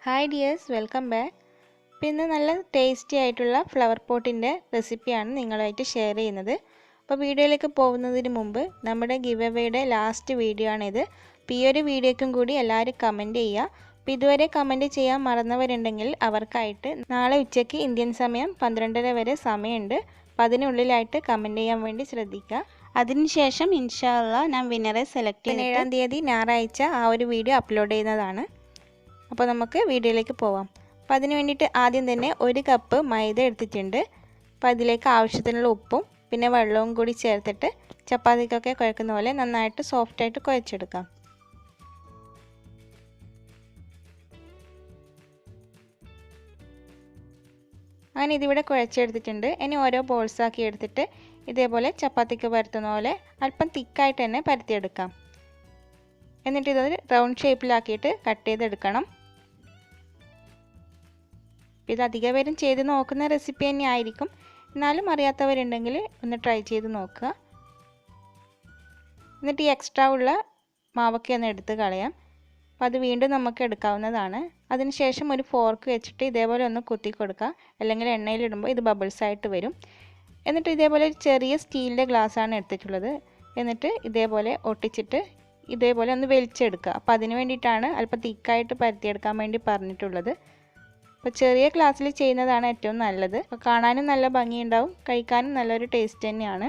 Hi dears, welcome back. പിന്നെ നല്ല tasty ആയിട്ടുള്ള ഫ്ലവർ പോട്ടിൻ്റെ റെസിപ്പിയാണ് നിങ്ങളുമായിട്ട് ഷെയർ ചെയ്യുന്നത്. അപ്പോൾ വീഡിയോയിലേക്ക് പോകുന്നതിന് മുമ്പ് നമ്മുടെ ഗിവ് അവേയുടെ ലാസ്റ്റ് വീഡിയോ ആണിത്. അപ്പോൾ ഈ ഒരു വീഡിയോയ്ക്കും കൂടി എല്ലാവരും കമൻറ്റ് ചെയ്യുക. അപ്പോൾ ഇതുവരെ കമൻറ്റ് ചെയ്യാൻ മറന്നവരുണ്ടെങ്കിൽ അവർക്കായിട്ട് നാളെ ഉച്ചയ്ക്ക് ഇന്ത്യൻ സമയം 12:30 വരെ സമയമുണ്ട്. അപ്പോൾ അതിനുള്ളിലായിട്ട് കമൻറ്റ് ചെയ്യാൻ വേണ്ടി ശ്രദ്ധിക്കുക. അതിനുശേഷം ഇൻഷാ അല്ലാഹ് ഞാൻ വിന്നറെ സെലക്ട് ചെയ്ത് 7-ാം തീയതി ഞായറാഴ്ച ആ ഒരു വീഡിയോ അപ്ലോഡ് ചെയ്യുന്നതാണ്. അപ്പോൾ നമുക്ക് വീഡിയോയിലേക്ക് പോവാം. അപ്പോൾ അതിന് വേണ്ടിയിട്ട് ആദ്യം തന്നെ 1 കപ്പ് മൈദ എടുത്തിട്ടുണ്ട്. അപ്പോൾ അതിലേക്ക് ആവശ്യത്തിനുള്ള ഉപ്പും പിന്നെ വെള്ളവും കൂടി ചേർത്തിട്ട് ചപ്പാത്തിക്കൊക്കെ കുഴക്കുന്ന പോലെ നന്നായിട്ട് സോഫ്റ്റായിട്ട് കുഴച്ചെടുക്കാം. അങ്ങനെ ഇതിവിടെ കുഴച്ചെടുത്തിട്ടുണ്ട്. ഇനി ഓരോ ബോൾസാക്കി എടുത്തിട്ട് ഇതേപോലെ ചപ്പാത്തിക്ക് പരത്തുന്ന പോലെ അല്പം തിക്കായിട്ട് തന്നെ പരത്തിയെടുക്കാം. എന്നിട്ട് ഇതൊരു റൗണ്ട് ഷേപ്പിലാക്കിയിട്ട് കട്ട് ചെയ്തെടുക്കണം. ഇത് അധിക പേരും ചെയ്ത് നോക്കുന്ന റെസിപ്പി തന്നെ ആയിരിക്കും. എന്നാലും അറിയാത്തവരുണ്ടെങ്കിൽ ഒന്ന് ട്രൈ ചെയ്ത് നോക്കുക. എന്നിട്ട് ഈ എക്സ്ട്രാ ഉള്ള മാവൊക്കെ ഒന്ന് എടുത്ത് കളയാം. അപ്പോൾ അത് വീണ്ടും നമുക്ക് എടുക്കാവുന്നതാണ്. അതിനുശേഷം ഒരു ഫോർക്ക് വെച്ചിട്ട് ഇതേപോലെ ഒന്ന് കുത്തി കൊടുക്കുക. അല്ലെങ്കിൽ എണ്ണയിലിടുമ്പോൾ ഇത് ബബിൾസ് ആയിട്ട് വരും. എന്നിട്ട് ഇതേപോലെ ഒരു ചെറിയ സ്റ്റീലിൻ്റെ ഗ്ലാസ്സാണ് എടുത്തിട്ടുള്ളത്. എന്നിട്ട് ഇതേപോലെ ഒട്ടിച്ചിട്ട് ഇതേപോലെ ഒന്ന് വലിച്ചെടുക്കുക. അപ്പോൾ അതിന് വേണ്ടിയിട്ടാണ് അല്പം തിക്കായിട്ട് പരത്തിയെടുക്കാൻ വേണ്ടി പറഞ്ഞിട്ടുള്ളത്. അപ്പോൾ ചെറിയ ഗ്ലാസ്സിൽ ചെയ്യുന്നതാണ് ഏറ്റവും നല്ലത്. അപ്പോൾ കാണാനും നല്ല ഭംഗിയുണ്ടാവും, കഴിക്കാനും നല്ലൊരു ടേസ്റ്റ് തന്നെയാണ്.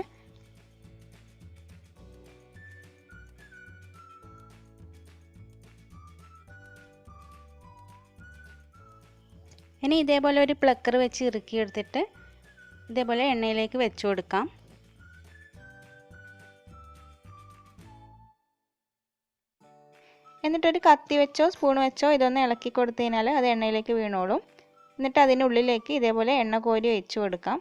ഇനി ഇതേപോലെ ഒരു പ്ലക്കർ വെച്ച് ഇറുക്കിയെടുത്തിട്ട് ഇതേപോലെ എണ്ണയിലേക്ക് വെച്ച് കൊടുക്കാം. എന്നിട്ടൊരു കത്തി വെച്ചോ സ്പൂൺ വെച്ചോ ഇതൊന്ന് ഇളക്കി കൊടുത്തു കഴിഞ്ഞാൽ അത് എണ്ണയിലേക്ക് വീണോളും. എന്നിട്ട് അതിനുള്ളിലേക്ക് ഇതേപോലെ എണ്ണ കോരി ഒഴിച്ചു കൊടുക്കാം.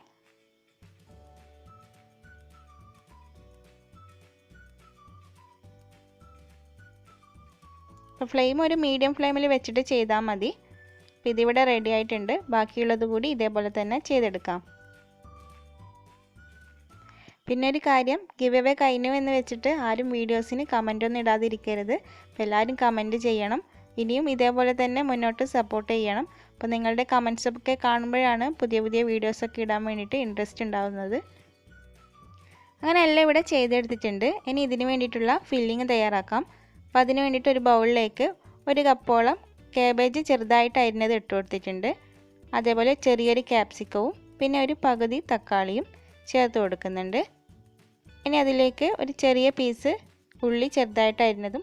അപ്പോൾ ഫ്ലെയിം ഒരു മീഡിയം ഫ്ലെയിമിൽ വെച്ചിട്ട് ചെയ്താൽ മതി. അപ്പോൾ ഇതിവിടെ റെഡി ആയിട്ടുണ്ട്. ബാക്കിയുള്ളത് കൂടി ഇതേപോലെ തന്നെ ചെയ്തെടുക്കാം. പിന്നെ ഒരു കാര്യം, ഗിവ് അവേ കഴിഞ്ഞു എന്ന് വെച്ചിട്ട് ആരും വീഡിയോസിന് കമൻ്റൊന്നും ഇടാതിരിക്കരുത്. അപ്പോൾ എല്ലാവരും കമൻറ്റ് ചെയ്യണം. ഇനിയും ഇതേപോലെ തന്നെ മുന്നോട്ട് സപ്പോർട്ട് ചെയ്യണം. അപ്പോൾ നിങ്ങളുടെ കമൻസൊക്കെ കാണുമ്പോഴാണ് പുതിയ പുതിയ വീഡിയോസൊക്കെ ഇടാൻ വേണ്ടിയിട്ട് ഇൻട്രസ്റ്റ് ഉണ്ടാകുന്നത്. അങ്ങനെ എല്ലാം ഇവിടെ ചെയ്തെടുത്തിട്ടുണ്ട്. ഇനി ഇതിന് വേണ്ടിയിട്ടുള്ള ഫില്ലിങ് തയ്യാറാക്കാം. അപ്പോൾ അതിന് വേണ്ടിയിട്ട് ഒരു ബൗളിലേക്ക് 1 കപ്പോളം കാബേജ് ചെറുതായിട്ട് അരിഞ്ഞത് ഇട്ട് കൊടുത്തിട്ടുണ്ട്. അതേപോലെ ചെറിയൊരു ക്യാപ്സിക്കവും പിന്നെ ഒരു പകുതി തക്കാളിയും ചേർത്ത് കൊടുക്കുന്നുണ്ട്. ഇനി അതിലേക്ക് ഒരു ചെറിയ പീസ് ഉള്ളി ചെറുതായിട്ട് അരിഞ്ഞതും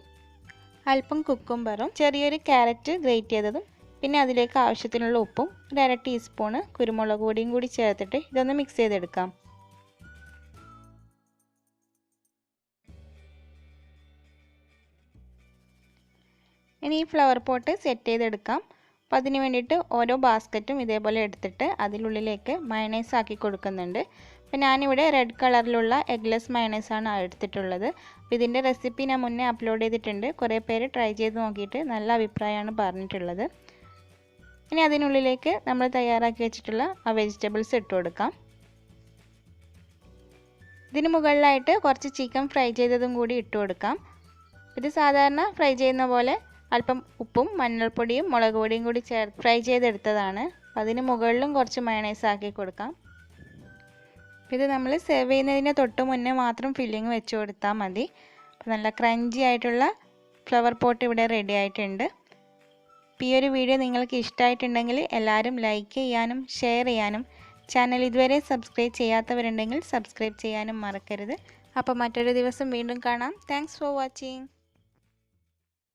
അല്പം കുക്കുംബറും ചെറിയൊരു ക്യാരറ്റ് ഗ്രേറ്റ് ചെയ്തതും പിന്നെ അതിലേക്ക് ആവശ്യത്തിനുള്ള ഉപ്പും 1/2 ടീസ്പൂണ് കുരുമുളക് പൊടിയും കൂടി ചേർത്തിട്ട് ഇതൊന്ന് മിക്സ് ചെയ്തെടുക്കാം. ഇനി ഈ ഫ്ലവർ പോട്ട് സെറ്റ് ചെയ്തെടുക്കാം. അപ്പോൾ അതിന് വേണ്ടിയിട്ട് ഓരോ ബാസ്ക്കറ്റും ഇതേപോലെ എടുത്തിട്ട് അതിനുള്ളിലേക്ക് മയണൈസ് ആക്കി കൊടുക്കുന്നുണ്ട്. അപ്പോൾ ഞാനിവിടെ റെഡ് കളറിലുള്ള എഗ്ലെസ് മയണൈസാണ് എടുത്തിട്ടുള്ളത്. അപ്പോൾ ഇതിൻ്റെ റെസിപ്പി ഞാൻ മുന്നേ അപ്ലോഡ് ചെയ്തിട്ടുണ്ട്. കുറേ പേര് ട്രൈ ചെയ്ത് നോക്കിയിട്ട് നല്ല അഭിപ്രായമാണ് പറഞ്ഞിട്ടുള്ളത്. ഇനി അതിനുള്ളിലേക്ക് നമ്മൾ തയ്യാറാക്കി വെച്ചിട്ടുള്ള ആ വെജിറ്റബിൾസ് ഇട്ട് കൊടുക്കാം. ഇതിന് മുകളിലായിട്ട് കുറച്ച് ചിക്കൻ ഫ്രൈ ചെയ്തതും കൂടി ഇട്ട് കൊടുക്കാം. ഇത് സാധാരണ ഫ്രൈ ചെയ്യുന്ന പോലെ അല്പം ഉപ്പും മഞ്ഞൾപ്പൊടിയും മുളക് പൊടിയും കൂടി ചേർത്ത് ഫ്രൈ ചെയ്തെടുത്തതാണ്. അതിന് മുകളിലും കുറച്ച് മയണൈസ് ആക്കി കൊടുക്കാം. ഇത് നമ്മൾ സെർവ് ചെയ്യുന്നതിന് തൊട്ട് മുന്നേ മാത്രം ഫില്ലിങ് വെച്ച് കൊടുത്താൽ മതി. അപ്പോൾ നല്ല ക്രഞ്ചി ആയിട്ടുള്ള ഫ്ലവർ പോട്ട് ഇവിടെ റെഡി ആയിട്ടുണ്ട്. ഈ ഒരു വീഡിയോ നിങ്ങൾക്ക് ഇഷ്ടമായിട്ടുണ്ടെങ്കിൽ എല്ലാവരും ലൈക്ക് ചെയ്യാനും ഷെയർ ചെയ്യാനും ചാനൽ ഇതുവരെ സബ്സ്ക്രൈബ് ചെയ്യാത്തവരുണ്ടെങ്കിൽ സബ്സ്ക്രൈബ് ചെയ്യാനും മറക്കരുത്. അപ്പോൾ മറ്റൊരു ദിവസം വീണ്ടും കാണാം. Thanks for watching.